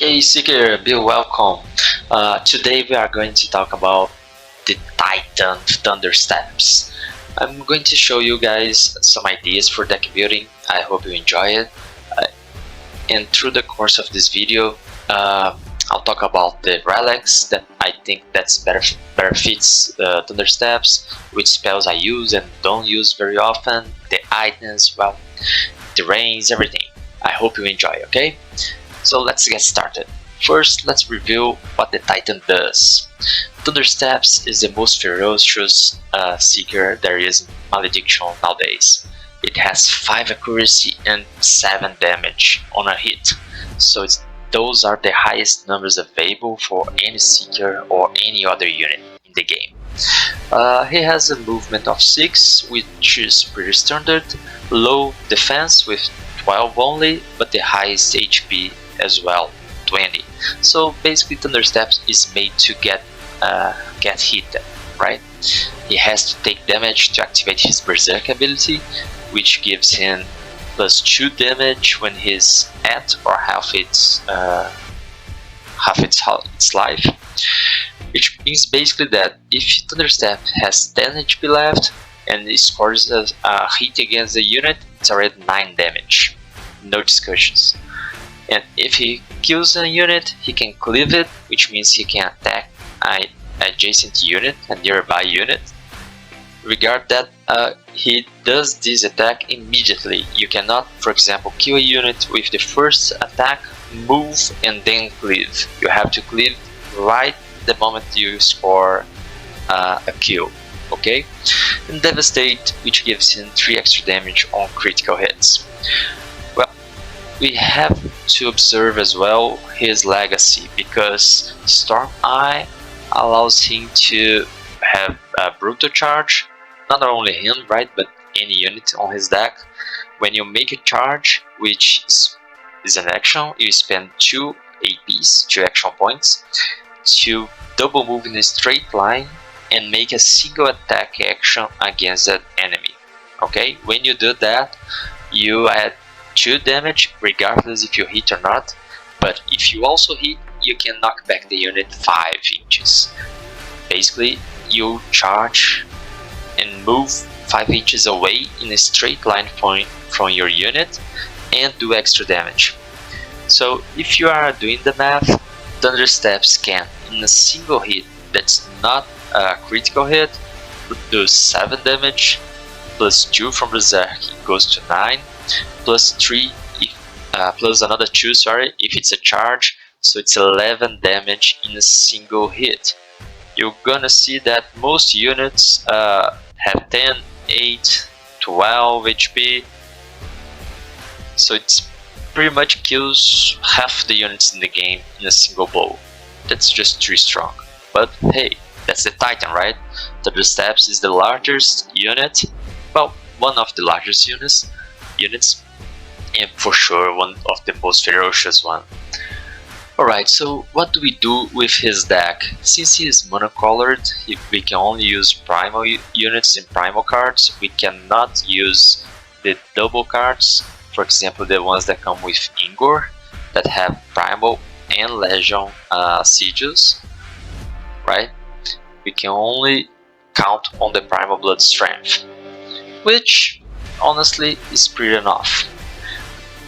Okay, Seeker, be welcome. Today we are going to talk about the Titan Thundersteps. I'm going to show you guys some ideas for deck building. I hope you enjoy it. And through the course of this video, I'll talk about the relics that I think that's better fits Thundersteps, which spells I use and don't use very often, the items, well, the range, everything. I hope you enjoy, okay? So let's get started. First, let's review what the Titan does. Thundersteps is the most ferocious Seeker there is in Malediction nowadays. It has 5 accuracy and 7 damage on a hit, so those are the highest numbers available for any Seeker or any other unit in the game. He has a movement of 6, which is pretty standard, low defense with 12 only, but the highest HP as well, 20. So basically Thundersteps is made to get hit, right? He has to take damage to activate his Berserk ability, which gives him +2 damage when he's at or half its life. Which means basically that if Thundersteps has 10 HP left and he scores a hit against the unit, it's already 9 damage. No discussions. And if he kills a unit, he can cleave it, which means he can attack an adjacent unit, a nearby unit. Regard that he does this attack immediately. You cannot, for example, kill a unit with the first attack, move, and then cleave. You have to cleave right the moment you score a kill. Okay? And Devastate, which gives him 3 extra damage on critical hits. Well, we have to observe as well his legacy, because Storm Eye allows him to have a brutal charge. Not only him, right, but any unit on his deck. When you make a charge, which is an action, you spend 2 APs, 2 action points, to double move in a straight line and make a single attack action against that enemy. Okay, when you do that, you add 2 damage regardless if you hit or not, but if you also hit, you can knock back the unit 5 inches. Basically, you charge and move 5 inches away in a straight line from your unit and do extra damage. So if you are doing the math, Thundersteps can, in a single hit that's not a critical hit, do 7 damage, +2 from Berserk goes to 9, +3, plus another 2, if it's a charge, so it's 11 damage in a single hit. You're gonna see that most units have 10, 8, 12 HP, so it's pretty much kills half the units in the game in a single blow. That's just too strong. But hey, that's the Titan, right? Thundersteps is the largest unit, well, one of the largest units, and for sure one of the most ferocious one. Alright, so what do we do with his deck? Since he is monocolored, we can only use primal units and primal cards. We cannot use the double cards, for example the ones that come with Ingor, that have primal and legion sigils, right? We can only count on the primal blood strength, which honestly is pretty enough.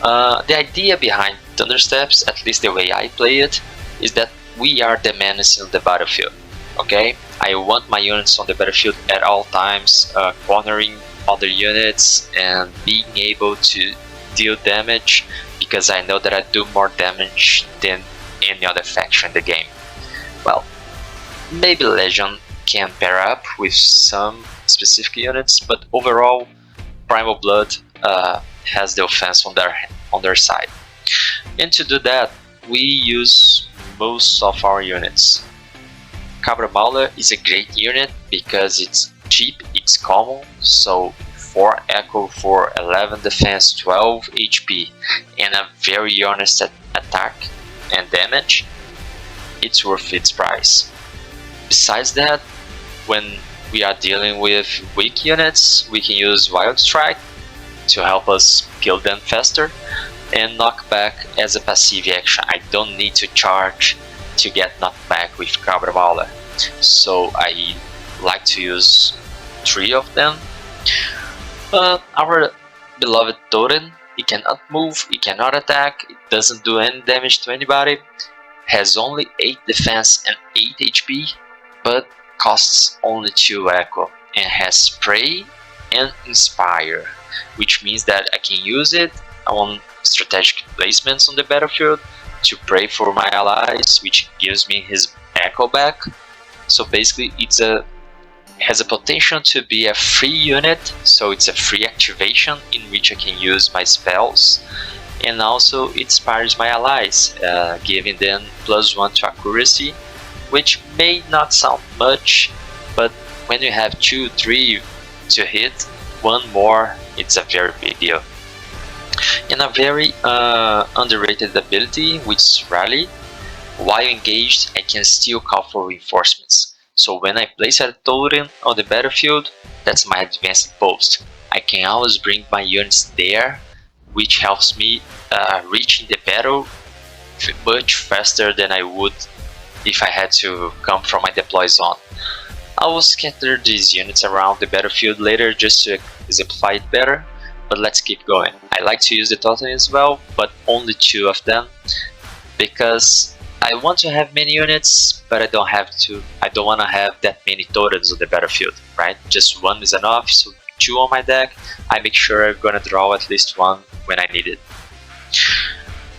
The idea behind Thundersteps, at least the way I play it, is that we are the menace on the battlefield. Okay, I want my units on the battlefield at all times, cornering other units and being able to deal damage, because I know that I do more damage than any other faction in the game. Well, maybe Legion can pair up with some specific units, but overall Primal Blood has the offense on their side. And to do that, we use most of our units. Cabra Mauler is a great unit because it's cheap, it's common, so 4 echo for 11 defense, 12 HP, and a very honest attack and damage, it's worth its price. Besides that, when we are dealing with weak units, we can use Wild Strike to help us kill them faster. and knockback as a passive action. I don't need to charge to get knocked back with Cabra Mauler, so I like to use 3 of them. Our beloved Totem, it cannot move, it cannot attack, it doesn't do any damage to anybody, has only 8 defense and 8 HP, but costs only 2 echo, and has spray and inspire, which means that I can use it on strategic placements on the battlefield to pray for my allies, which gives me his echo back. So basically it has a potential to be a free unit, so it's a free activation in which I can use my spells, and also it inspires my allies, giving them +1 to accuracy, which may not sound much, but when you have 2, 3 to hit, 1 more, it's a very big deal. And a very underrated ability, which is Rally. While engaged, I can still call for reinforcements. So when I place a totem on the battlefield, that's my advanced post. I can always bring my units there, which helps me reach the battle much faster than I would if I had to come from my deploy zone. I will scatter these units around the battlefield later just to exemplify it better, but let's keep going. I like to use the totem as well, but only 2 of them, because I want to have many units, but I don't want to have that many totems on the battlefield, right? Just 1 is enough, so 2 on my deck. I make sure I'm gonna draw at least 1 when I need it.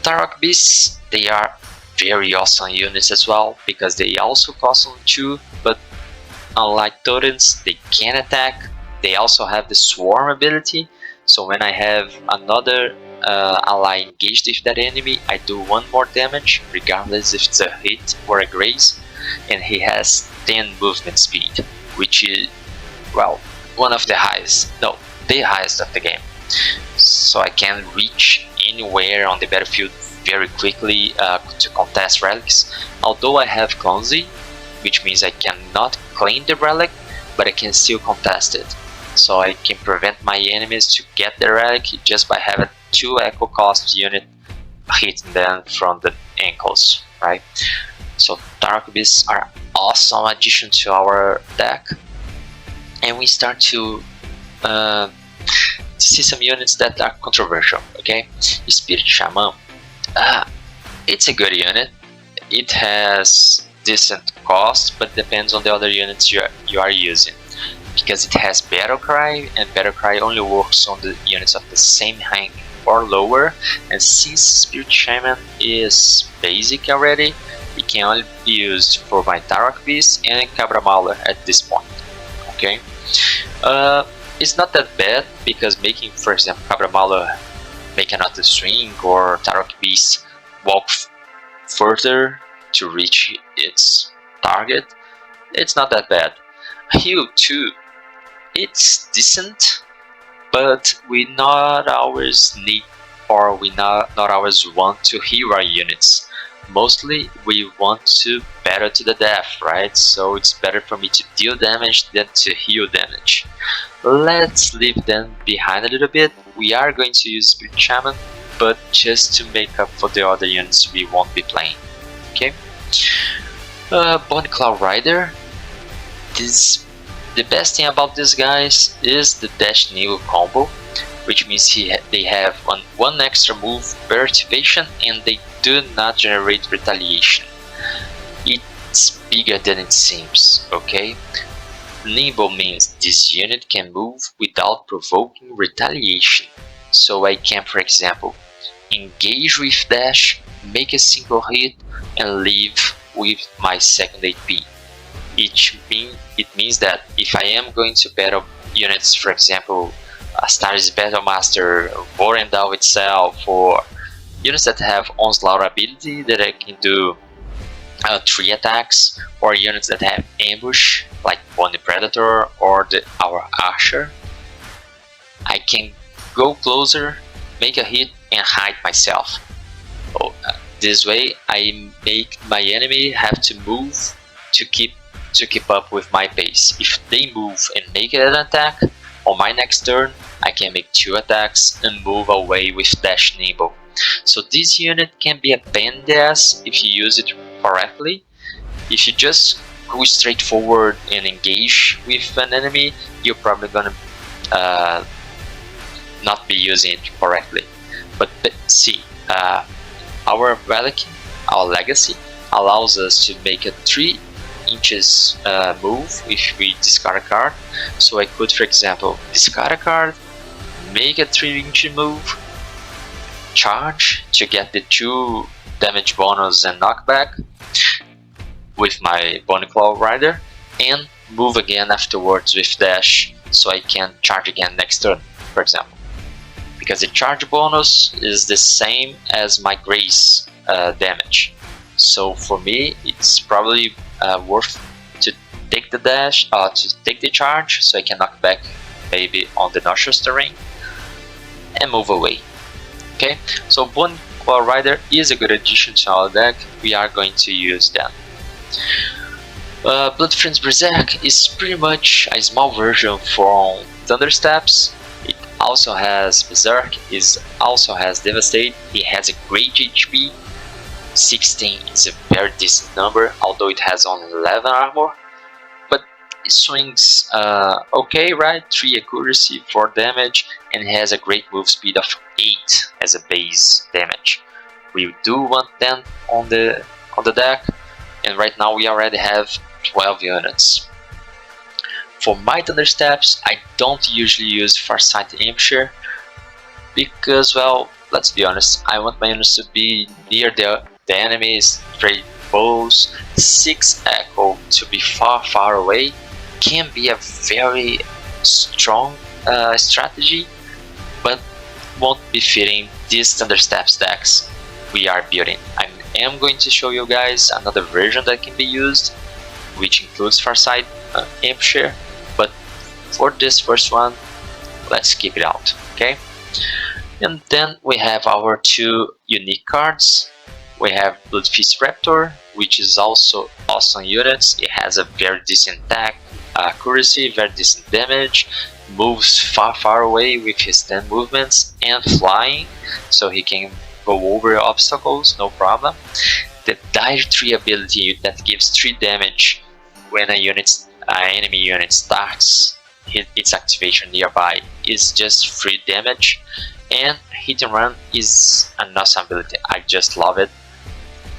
Tarok Beasts, they are very awesome units as well, because they also cost only 2, but unlike totems, they can attack. They also have the swarm ability, so when I have another ally engaged with that enemy, I do 1 more damage, regardless if it's a hit or a graze, and he has 10 movement speed, which is, well, one of the highest, no, the highest of the game. So I can reach anywhere on the battlefield very quickly to contest relics. Although I have Clumsy, which means I cannot claim the relic, but I can still contest it. So I can prevent my enemies to get the relic just by having 2 echo cost unit hitting them from the ankles, right? So Tarok Beasts are awesome addition to our deck, and we start to see some units that are controversial. Okay, Spirit Shaman, it's a good unit. It has decent cost, but depends on the other units you are using, because it has Battle Cry, and Battle Cry only works on the units of the same rank or lower, and since Spirit Shaman is basic already, it can only be used for my Tarok Beast and Cabra Mauler at this point. Okay, it's not that bad, because making, for example, Cabra Mauler make another swing, or Tarok Beast walk further to reach its target, it's not that bad. Heal 2, it's decent, but we not always need, or we not always want to heal our units. Mostly we want to battle to the death, right? So it's better for me to deal damage than to heal damage. Let's leave them behind a little bit. We are going to use Spirit Shaman, but just to make up for the other units we won't be playing. Okay. Bone Claw Rider. The best thing about these guys is the Dash Neo combo, which means they have one extra move per activation, and they do not generate retaliation. It's bigger than it seems, okay? Nimble means this unit can move without provoking retaliation. So I can, for example, engage with Dash, make a single hit, and leave with my second HP. It means that if I am going to battle units, for example, Star's Battlemaster, Vorendal itself, or units that have Onslaught ability that I can do 3 attacks, or units that have Ambush, like Bonnie Predator or our Archer, I can go closer, make a hit, and hide myself. This way I make my enemy have to move to keep up with my pace. If they move and make an attack, on my next turn I can make 2 attacks and move away with Dash Nimble. So this unit can be a pain in the ass if you use it correctly. If you just go straight forward and engage with an enemy, you're probably gonna not be using it correctly. But see, our relic, our legacy, allows us to make a 3 inches move if we discard a card. So I could, for example, discard a card, make a 3-inch move, charge to get the 2 damage bonus and knockback with my Bone Claw Rider, and move again afterwards with dash, so I can charge again next turn, for example. Because the charge bonus is the same as my grace damage. So for me, it's probably worth to take the dash, to take the charge, so I can knock back maybe on the nauseous terrain and move away. Okay, so Bone Claw Rider is a good addition to our deck. We are going to use them. Bloodfiend's Berserk is pretty much a small version from Thundersteps. It also has Berserk, it also has Devastate, it has a great HP. 16 is a very decent number, although it has only 11 armor. But it swings okay, right? 3 accuracy, 4 damage, and it has a great move speed of 8 as a base damage. We do want them on the deck, and right now we already have 12 units. For my Thundersteps, I don't usually use Farsight Imshare because, well, let's be honest, I want my units to be near the enemies, trade bows. 6 Echo to be far away can be a very strong strategy, but won't be fitting these Thundersteps decks we are building. I am going to show you guys another version that can be used, which includes Farsight Imshare, but for this first one, let's keep it out, okay? And then we have our 2 unique cards. We have Bloodfist Raptor, which is also awesome units. It has a very decent attack, accuracy, very decent damage, moves far away with his 10 movements, and flying, so he can go over obstacles, no problem. The Dire 3 ability that gives 3 damage when a enemy unit starts its activation nearby is just 3 damage, and Hit and Run is an awesome ability. I just love it.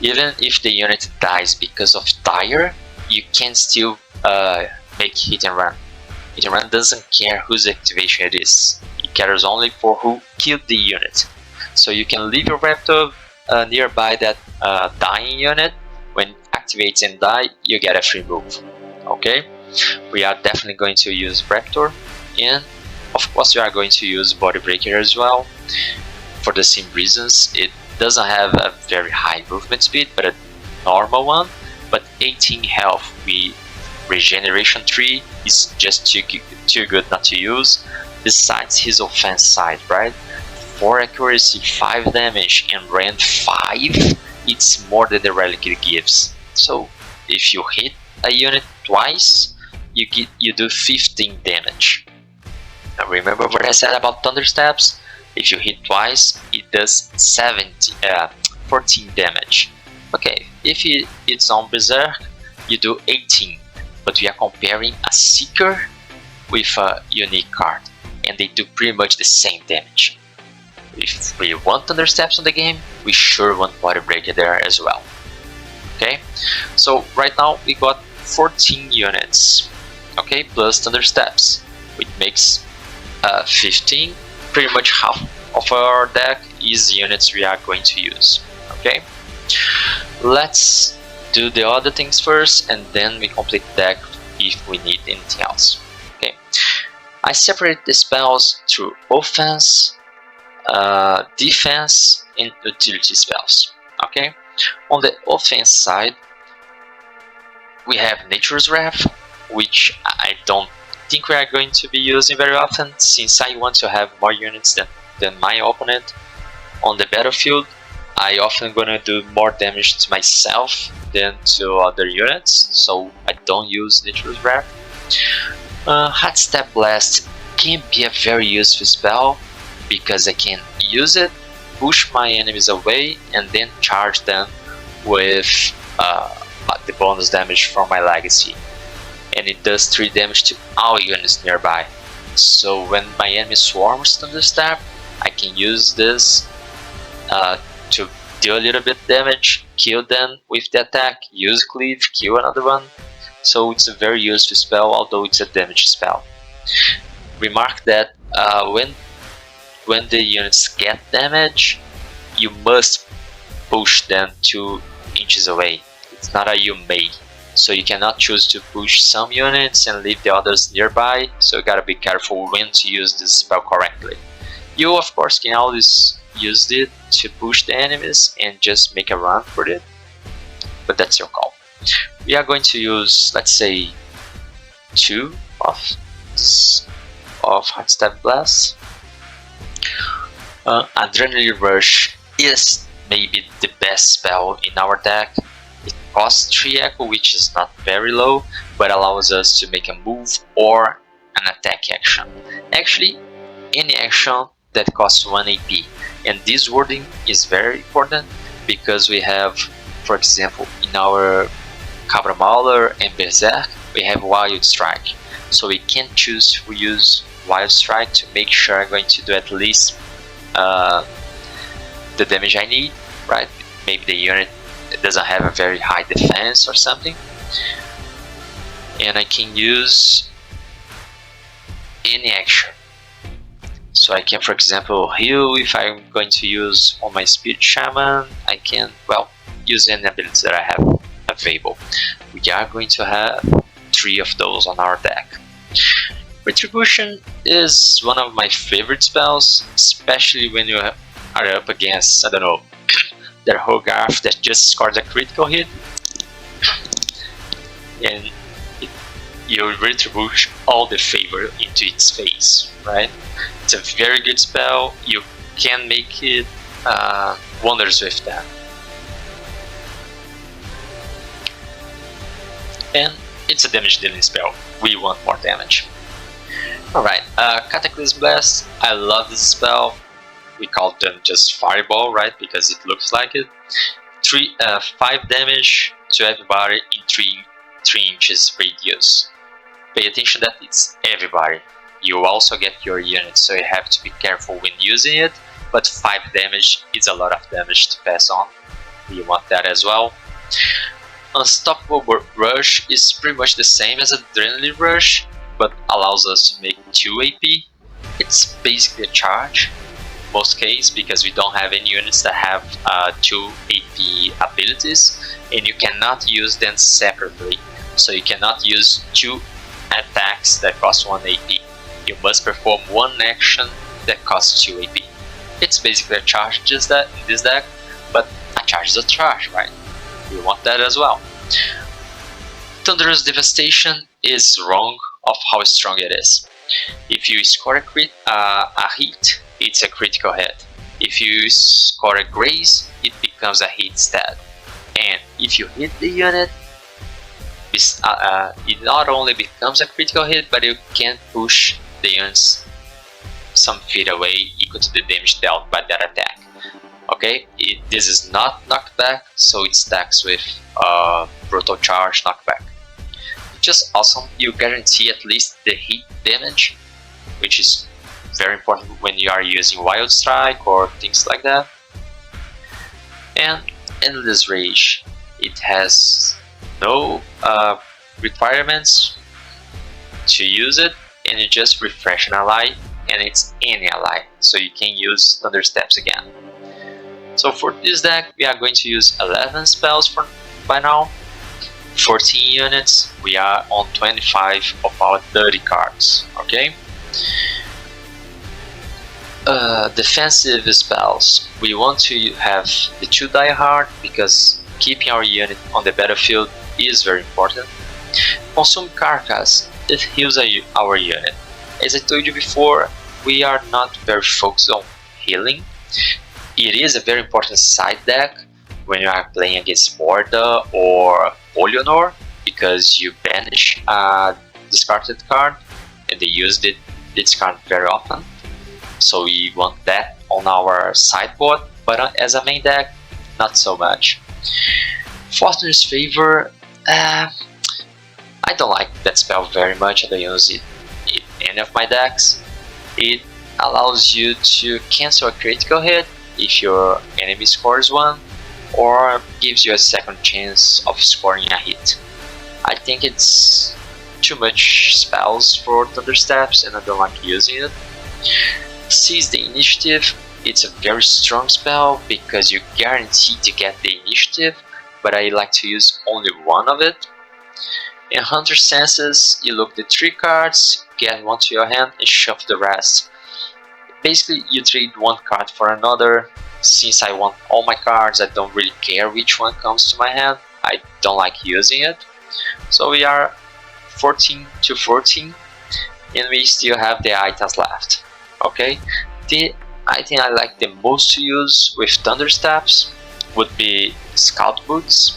Even if the unit dies because of Dire, you can still make Hit and Run. Hit and Run doesn't care whose activation it is. It cares only for who killed the unit. So you can leave your Raptor nearby that dying unit. When it activates and die, you get a free move. Okay, we are definitely going to use Raptor, and of course we are going to use Body Breaker as well, for the same reasons. It doesn't have a very high movement speed, but a normal one, but 18 health with regeneration 3 is just too good not to use. Besides his offense side, right? 4 accuracy, 5 damage, and rank 5, it's more than the relic gives. So if you hit a unit twice, you do 15 damage. Now remember what I said about Thundersteps? If you hit twice, it does 14 damage. Okay, if it's on Berserk, you do 18. But we are comparing a Seeker with a unique card, and they do pretty much the same damage. If we want Thundersteps on the game, we sure want Body Breaker there as well. Okay, so right now we got 14 units, okay, plus Thundersteps, which makes 15. Pretty much half of our deck is units we are going to use. Okay, let's do the other things first, and then we complete the deck if we need anything else. Okay, I separate the spells through offense, defense, and utility spells. Okay, on the offense side, we have Nature's Wrath, which I don't think we are going to be using very often, since I want to have more units than my opponent on the battlefield. I often gonna do more damage to myself than to other units, so I don't use Nature's Wrath. Hot Step Blast can be a very useful spell because I can use it push my enemies away and then charge them with the bonus damage from my legacy. And it does 3 damage to all units nearby. So when my enemy swarms Thunderstep, I can use this to deal a little bit damage, kill them with the attack, use cleave, kill another one. So it's a very useful spell, although it's a damage spell. Remark that when the units get damage, you must push them 2 inches away. It's not a you may. So you cannot choose to push some units and leave the others nearby, so you gotta be careful when to use this spell correctly. You of course can always use it to push the enemies and just make a run for it, but that's your call. We are going to use, let's say, 2 of Thundersteps Blast. Adrenaline Rush is maybe the best spell in our deck. It costs 3 echo, which is not very low, but allows us to make a move or an attack action. Actually, any action that costs 1 AP. And this wording is very important because we have, for example, in our Cabra Mauler and Berserk, we have Wild Strike. So we can choose to use Wild Strike to make sure I'm going to do at least the damage I need, right? Maybe the unit doesn't have a very high defense or something. And I can use any action. So I can, for example, heal if I'm going to use on my Spirit Shaman. I can, well, use any abilities that I have available. We are going to have 3 of those on our deck. Retribution is one of my favorite spells, especially when you are up against, I don't know, their Hogarth that just scores a critical hit. And you retribute all the favor into its face, right? It's a very good spell. You can make it wonders with that. And it's a damage dealing spell. We want more damage. Alright, Cataclysm Blast. I love this spell. We call them just Fireball, right? Because it looks like it. 5 damage to everybody in 3 inches radius. Pay attention that it's everybody. You also get your unit, so you have to be careful when using it. But 5 damage is a lot of damage to pass on. We want that as well. Unstoppable Rush is pretty much the same as Adrenaline Rush, but allows us to make 2 AP. It's basically a charge, most cases, because we don't have any units that have 2 AP abilities, and you cannot use them separately. So you cannot use 2 attacks that cost 1 AP. You must perform 1 action that costs 2 AP. It's basically a charge just that in this deck, but a charge is a charge, right? We want that as well. Thunderous Devastation is wrong of how strong it is. If you score a hit, it's a critical hit. If you score a graze, it becomes a hit instead. And if you hit the unit, it not only becomes a critical hit, but you can push the units some feet away equal to the damage dealt by that attack. Okay, this is not knockback, so it stacks with Brutal Charge knockback. Just awesome. You guarantee at least the hit damage, which is very important when you are using Wild Strike or things like that. And Endless Rage. It has no requirements to use it, and you just refresh an ally, and it's any ally, so you can use Thundersteps again. So for this deck, we are going to use 11 spells by now, 14 units. We are on 25 of our 30 cards, okay? Defensive spells. We want to have the 2 Die Hard because keeping our unit on the battlefield is very important. Consume Carcass. It heals our unit. As I told you before, we are not very focused on healing. It is a very important side deck when you are playing against Morda or Polionor, because you banish a discarded card and they use this card very often. So we want that on our sideboard but as a main deck, not so much. Fortune's Favor, I don't like that spell very much. I don't use it in any of my decks. It allows you to cancel a critical hit if your enemy scores one, or gives you a second chance of scoring a hit. I think it's too much spells for Thundersteps and I don't like using it. Seize the Initiative, it's a very strong spell because you guarantee to get the initiative, but I like to use only one of it. In Hunter Senses, you look the 3 cards, get one to your hand and shuffle the rest. Basically, you trade one card for another. Since I want all my cards, I don't really care which one comes to my hand. I don't like using it. So we are 14 to 14 and we still have the items left. Okay, the item I like the most to use with Thundersteps would be Scout Boots,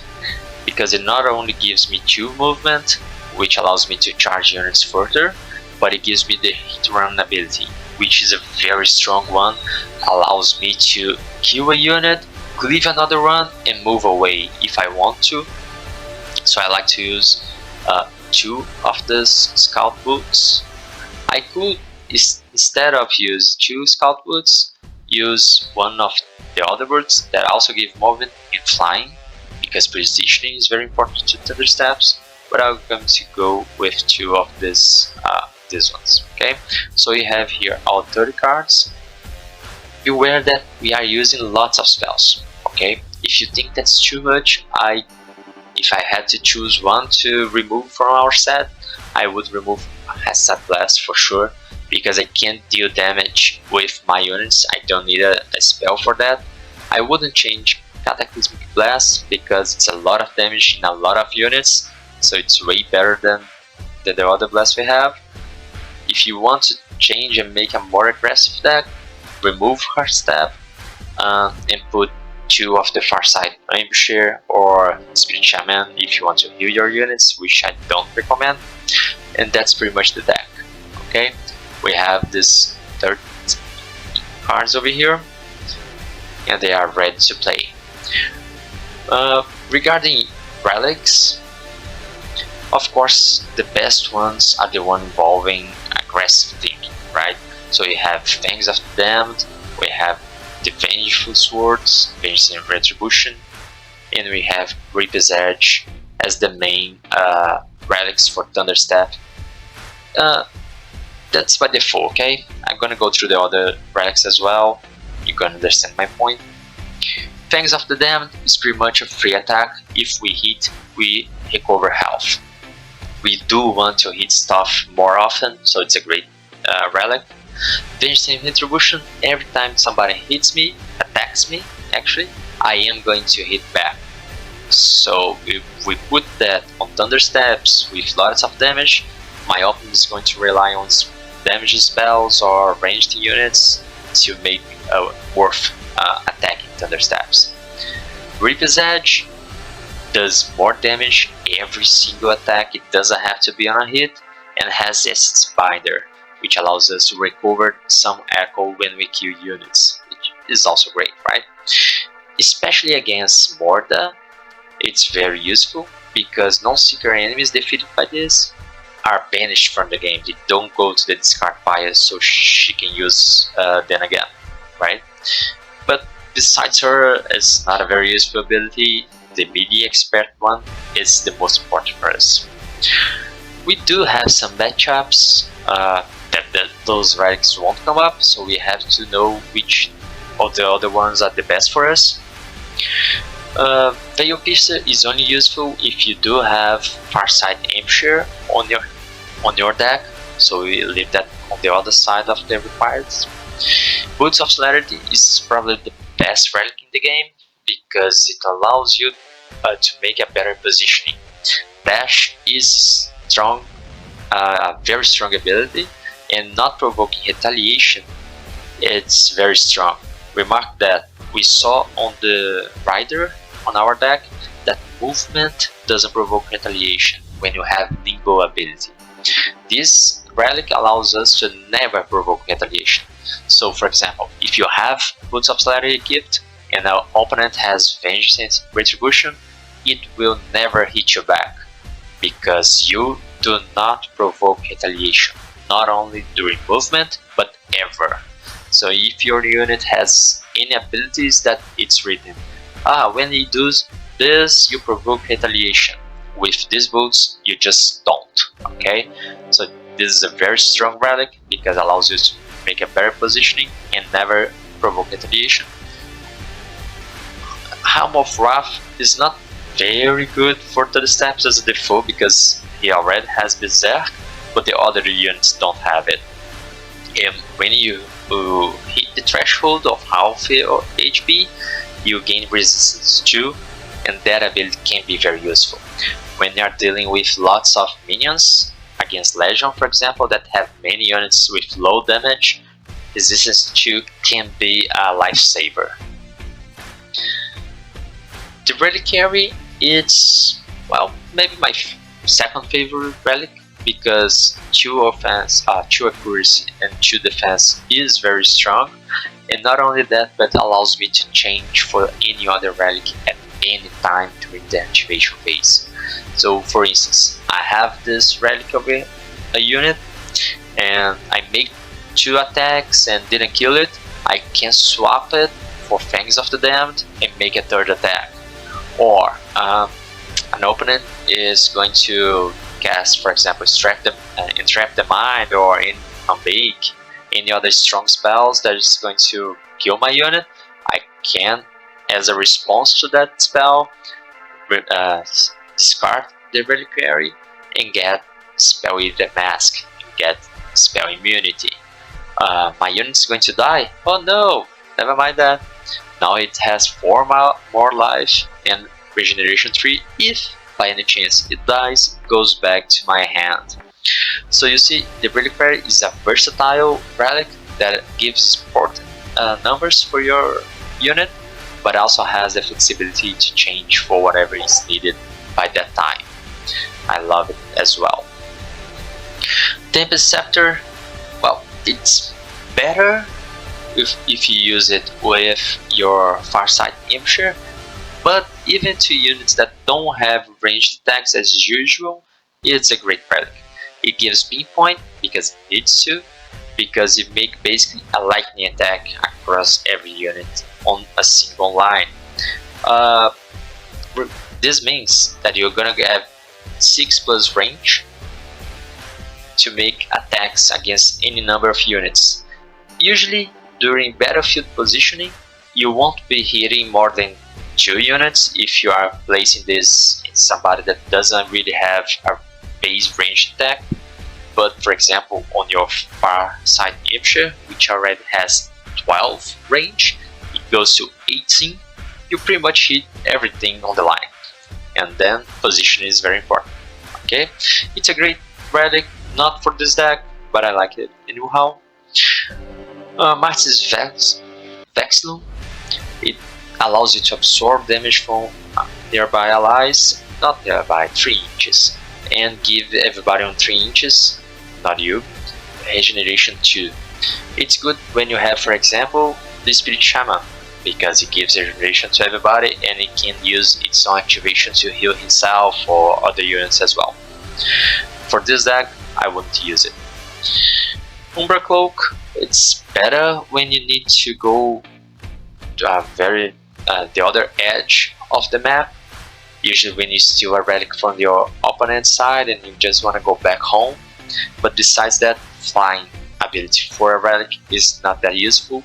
because it not only gives me 2 movement, which allows me to charge units further, but it gives me the hit run ability, which is a very strong one. Allows me to kill a unit, cleave another one, and move away if I want to. So I like to use 2 of these Scout Boots. I could, instead of use 2 Scout Boots, use one of the other boots that also give movement and flying, because positioning is very important to Thundersteps, but I'm going to go with 2 of these ones. Okay, so we have here our 30 cards. Beware that we are using lots of spells. Okay, if you think that's too much, if I had to choose one to remove from our set, I would remove Hashtag Blast for sure, because I can't deal damage with my units. I don't need a spell for that. I wouldn't change Cataclysmic Blast because it's a lot of damage in a lot of units, so it's way better than the other blasts we have. If you want to change and make a more aggressive deck, remove Hard Step and put 2 of the Farsight Ambusher or Spirit Shaman if you want to heal your units, which I don't recommend. And that's pretty much the deck. Okay, we have this 30 cards over here and they are ready to play. Regarding relics, of course the best ones are the one involving aggressive thinking, right? So you have Fangs of the Damned, we have the Vengeful Swords, Vengeance and Retribution, and we have Reaper's Edge as the main relics for Thunderstep. That's by default, okay? I'm gonna go through the other relics as well, you can understand my point. Fangs of the Damned is pretty much a free attack. If we hit, we recover health. We do want to hit stuff more often, so it's a great relic. Vengeance and Retribution, every time somebody hits me, attacks me, actually, I am going to hit back. So if we put that on Thundersteps with lots of damage, my opponent is going to rely on damage spells or ranged units to make worth attacking Thundersteps. Reaper's Edge does more damage every single attack, it doesn't have to be on a hit, and has Essence Binder, which allows us to recover some echo when we kill units, which is also great, right? Especially against Morda, it's very useful because non-seeker enemies defeated by this are banished from the game. They don't go to the discard pile so she can use them again, right? But besides her, it's not a very useful ability. The Melee Expert one is the most important for us. We do have some matchups that those relics won't come up, so we have to know which of the other ones are the best for us. Veil Piercer is only useful if you do have Farsight Ambusher on your deck, so we leave that on the other side of the required. Boots of Celerity is probably the best relic in the game because it allows you to make a better positioning. Dash is strong, a very strong ability, and not provoking retaliation, it's very strong. Remark that we saw on the Rider on our deck that movement doesn't provoke retaliation when you have Limbo ability. This relic allows us to never provoke retaliation. So for example, if you have Boots of Celerity equipped, and our opponent has Vengeance Retribution, it will never hit you back, because you do not provoke retaliation, not only during movement, but ever. So if your unit has any abilities that it's written, when you do this, you provoke retaliation. With these boots, you just don't, okay? So this is a very strong relic because it allows you to make a better positioning and never provoke retaliation. Helm of Wrath is not very good for Thundersteps as a default because he already has Berserk, but the other units don't have it. And when you hit the threshold of half or HP, you gain resistance 2, and that ability can be very useful. When you are dealing with lots of minions, against Legion for example, that have many units with low damage, resistance 2 can be a lifesaver. The Reliquary, it's, well, maybe my second favorite relic, because 2 offense, 2 accuracy and 2 defense is very strong, and not only that, but allows me to change for any other relic at any time during the activation phase. So for instance, I have this relic of a unit and I make 2 attacks and didn't kill it, I can swap it for Fangs of the Damned and make a 3rd attack. Or an opponent is going to cast, for example, Entrap the Mind or Unbake, any other strong spells that is going to kill my unit, I can, as a response to that spell, discard the Reliquary and get Spell Eater Mask and get Spell Immunity. My unit is going to die? Oh no! Never mind that. Now it has 4 more life and regeneration 3. If by any chance it dies, it goes back to my hand. So you see, the Reliquary is a versatile relic that gives important numbers for your unit, but also has the flexibility to change for whatever is needed by that time. I love it as well. Tempest Scepter, well, it's better if you use it with your Farsight Imshare, but even to units that don't have ranged attacks as usual, it's a great relic. It gives pinpoint because it needs to, because it makes basically a lightning attack across every unit on a single line. This means that you're gonna have 6+ range to make attacks against any number of units. Usually during battlefield positioning, you won't be hitting more than 2 units if you are placing this in somebody that doesn't really have a base range attack. But for example, on your Farsight Imshare, which already has 12 range, it goes to 18, you pretty much hit everything on the line. And then position is very important. Okay, it's a great relic, not for this deck, but I like it anyhow. Martis Vexilum, it allows you to absorb damage from nearby allies, not nearby, 3 inches, and give everybody on 3 inches, not you, regeneration 2. It's good when you have, for example, the Spirit Shaman, because it gives regeneration to everybody and it can use its own activation to heal himself or other units as well. For this deck, I wouldn't use it. Umbra Cloak, it's better when you need to go to the other edge of the map, usually when you steal a relic from your opponent's side and you just want to go back home. But besides that, flying ability for a relic is not that useful.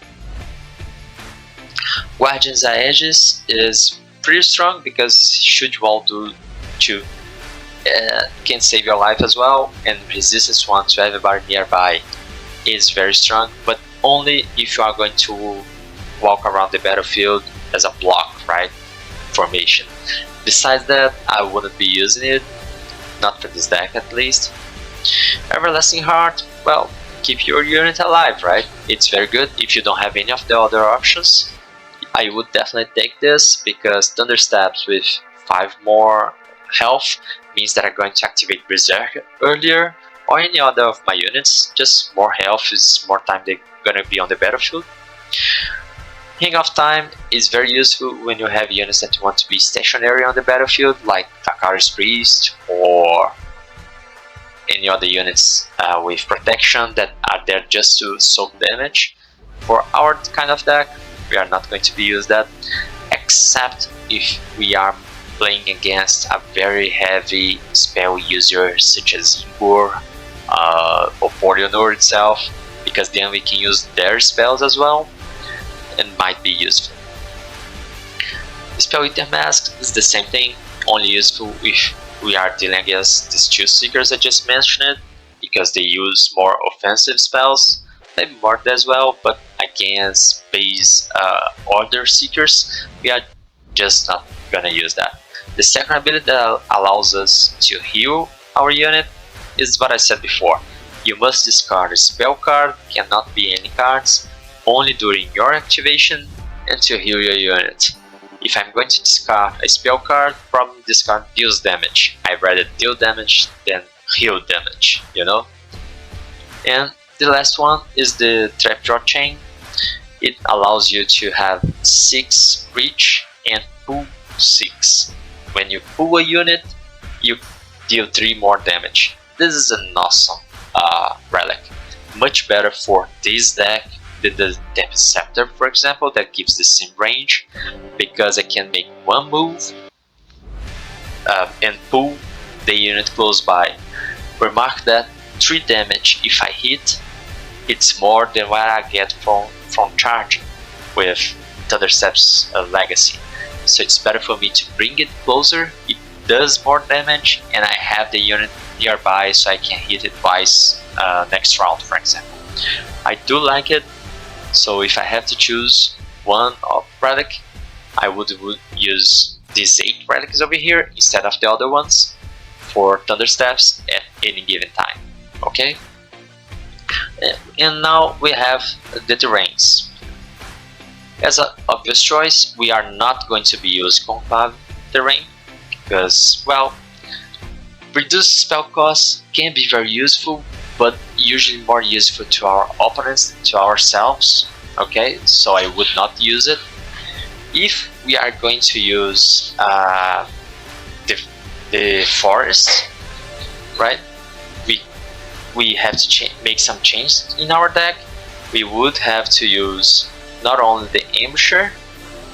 Guardians Aegis is pretty strong because should you all do 2, can save your life as well, and resistance 1 to everybody nearby is very strong, but only if you are going to walk around the battlefield as a block, right? Formation. Besides that, I wouldn't be using it, not for this deck at least. Everlasting Heart, well, keep your unit alive, right? It's very good if you don't have any of the other options. I would definitely take this because Thundersteps with 5 more health means that I'm going to activate Berserk earlier, or any other of my units. Just more health is more time they're gonna be on the battlefield. Hang off time is very useful when you have units that want to be stationary on the battlefield, like Takari's Priest or any other units with protection that are there just to soak damage. For our kind of deck, we are not going to be using that, except if we are playing against a very heavy spell user such as Imbur or Porionur itself, because then we can use their spells as well and might be useful. Spell Eater Mask is the same thing, only useful if we are dealing against these two Seekers I just mentioned, because they use more offensive spells, maybe more as well, but against base Order Seekers, we are just not gonna use that. The second ability that allows us to heal our unit is what I said before. You must discard a spell card, cannot be any cards, only during your activation and to heal your unit. If I'm going to discard a spell card, probably discard deals damage. I'd rather deal damage than heal damage, you know? And the last one is the Trapjaw Chain. It allows you to have 6 reach and pull 6. When you pull a unit, you deal 3 more damage. This is an awesome relic. Much better for this deck than the Scepter, for example, that gives the same range, because I can make one move and pull the unit close by. Remark that 3 damage if I hit, it's more than what I get from charge with Thundersteps Legacy. So it's better for me to bring it closer, it does more damage, and I have the unit nearby so I can hit it twice next round, for example. I do like it, so if I have to choose one of relic, I would use these 8 relics over here instead of the other ones for Thundersteps at any given time. Okay? And now we have the terrains. As an obvious choice, we are not going to be using Conclave terrain because, well, reduced spell costs can be very useful, but usually more useful to our opponents than to ourselves. Okay, so I would not use it. If we are going to use the forest, right? We have to make some changes in our deck. We would have to use not only the ambusher,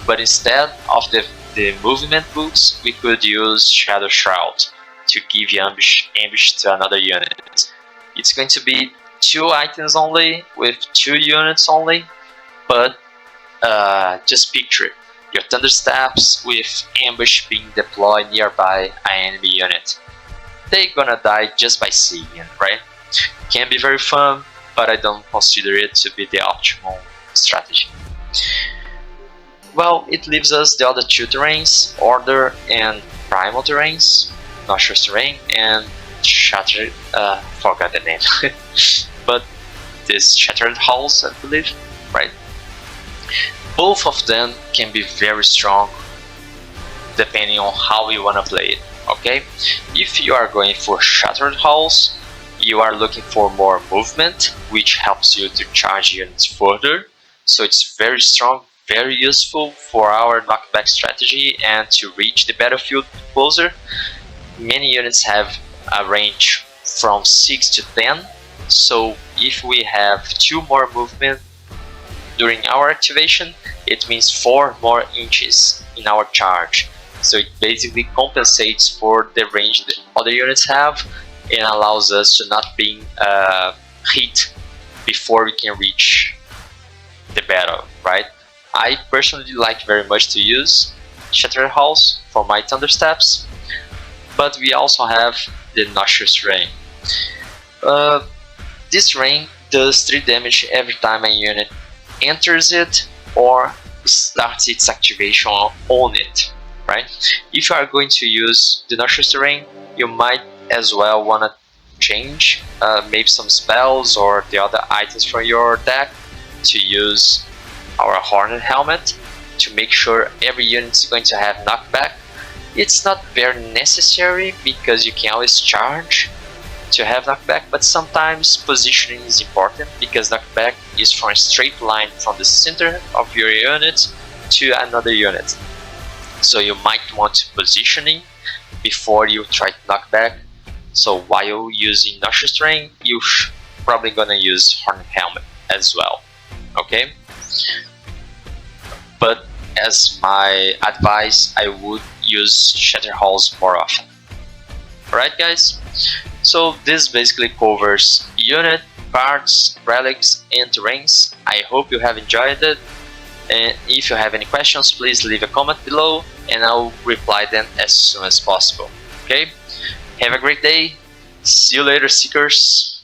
but instead of the movement boots, we could use Shadow Shroud to give ambush to another unit. It's going to be 2 items only with 2 units only, but just picture your Thundersteps with ambush being deployed nearby an enemy unit. They're gonna die just by seeing it, right? Can be very fun, but I don't consider it to be the optimal strategy. Well, it leaves us the other 2 terrains, Order and Primal terrains, Noxious terrain, and Shattered, forgot the name, but this Shattered Halls, I believe, right? Both of them can be very strong depending on how you want to play it, okay? If you are going for Shattered Halls, you are looking for more movement, which helps you to charge units further, so it's very strong, very useful for our knockback strategy and to reach the battlefield closer. Many units have a range from 6 to 10, so if we have 2 more movement during our activation, it means 4 more inches in our charge. So it basically compensates for the range that other units have and allows us to not being hit before we can reach the battle, right? I personally like very much to use Shattered Halls for my Thundersteps, but we also have the Noxious Rain. This rain does 3 damage every time a unit enters it or starts its activation on it, right? If you are going to use the Noxious Terrain, you might as well want to change maybe some spells or the other items from your deck to use our Hornet Helmet to make sure every unit is going to have knockback. It's not very necessary because you can always charge to have knockback, but sometimes positioning is important because knockback is from a straight line from the center of your unit to another unit. So you might want positioning before you try to knock back. So while using Noxious Terrain, you're probably gonna use Horn Helmet as well. Okay? But as my advice, I would use Shatter Halls more often. Alright guys? So this basically covers unit, cards, relics, and terrains. I hope you have enjoyed it. And if you have any questions, please leave a comment below and I'll reply them as soon as possible. Okay? Have a great day. See you later, Seekers.